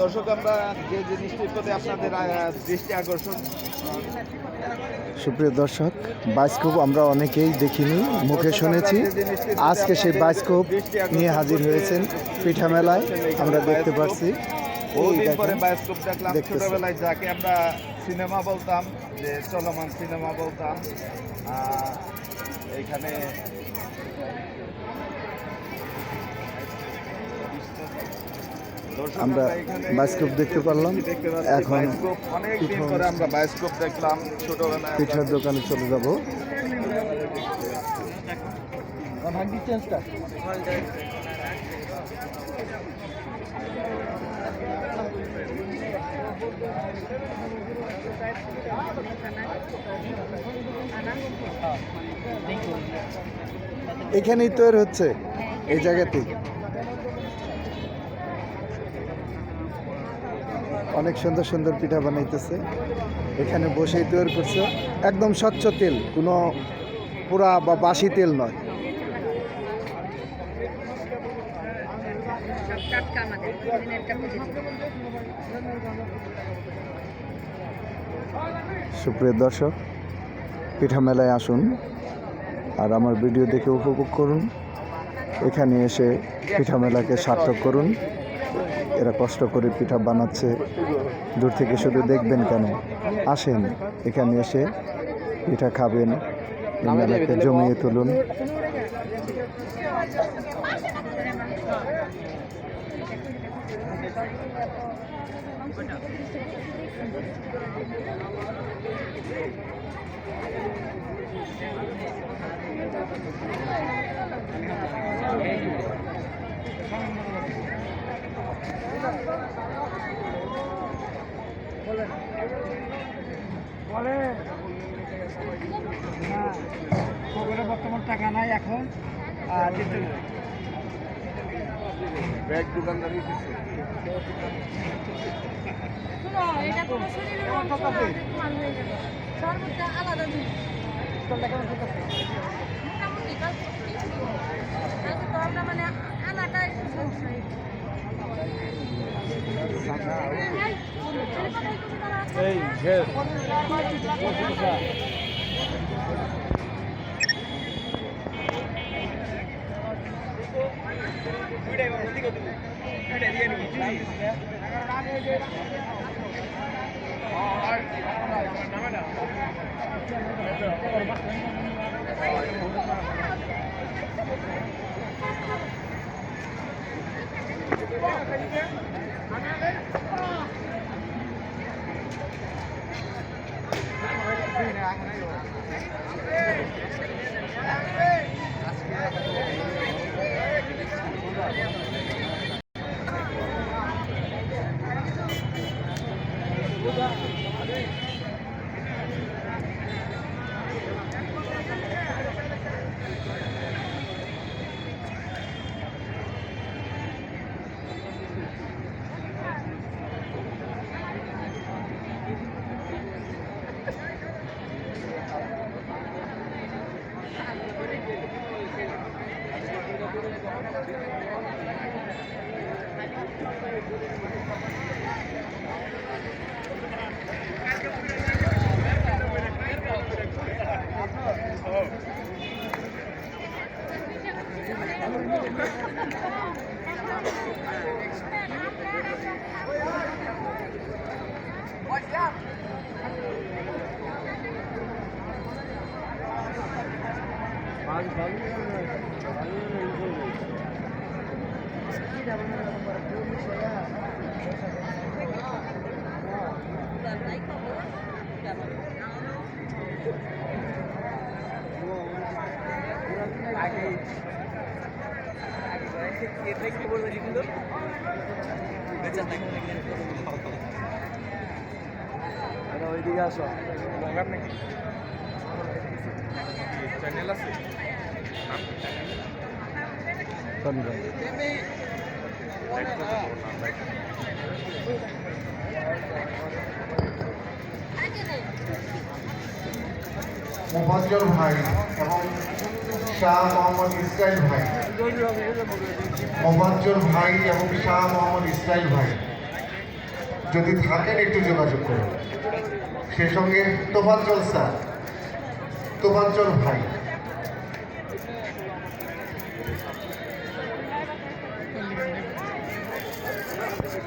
দর্শক আমরা যে জিনিসটির প্রতি আপনাদের দৃষ্টি আকর্ষণ। সুপ্রিয় দর্শক, বায়োস্কোপ আমরা অনেকেই দেখিনি, মুখে শুনেছি। আজকে সেই বায়োস্কোপ নিয়ে হাজির হয়েছেন পিঠা মেলায়, আমরা দেখতে পাচ্ছি। বহুদিন পরে বায়োস্কোপ দেখলাম। ছোটবেলায় যাকে আমরা সিনেমা বলতাম, যে চলমান সিনেমা বলতাম, এইখানে আমরা বায়োস্কোপ দেখতে পারলাম। এখন অনেকদিন পরে আমরা বায়োস্কোপ দেখলাম ছোটবেলায়। পিঠার দোকানে চলে যাব। এখানেই তৈরি হচ্ছে, এই জায়গাতেই। অনেক সুন্দর সুন্দর পিঠা বানাইতেছে, এখানে বসেই তৈরি করছে। একদম স্বচ্ছ তেল, কোনো পোড়া বা বাসি তেল নয়। সুপ্রিয় দর্শক, পিঠা মেলায় আসুন আর আমার ভিডিও দেখে উপভোগ করুন। এখানে এসে পিঠা মেলাকে সার্থক করুন। এরা কষ্ট করে পিঠা বানাচ্ছে, দূর থেকে শুধু দেখবেন কেন, আসেন এখানে এসে পিঠা খাবেন, এই মেলাকে জমিয়ে তুলুন। বর্তমান টাকা নাই এখন। ব্যাগ দোকানদারি আলাদা আমরা মানে আনাটাই ওইদিকে আসো, নাকি চ্যানেল আছে? মোফাজ্জল ভাই এবং শাহ মোহাম্মদ ইসরাইল ভাই মোবাজ্জল ভাই এবং শাহ মোহাম্মদ ইসরাইল ভাই যদি থাকেন একটু যোগাযোগ করুন। সেই সঙ্গে তোফাজ্জল স্যার, তোফাজ্জল ভাই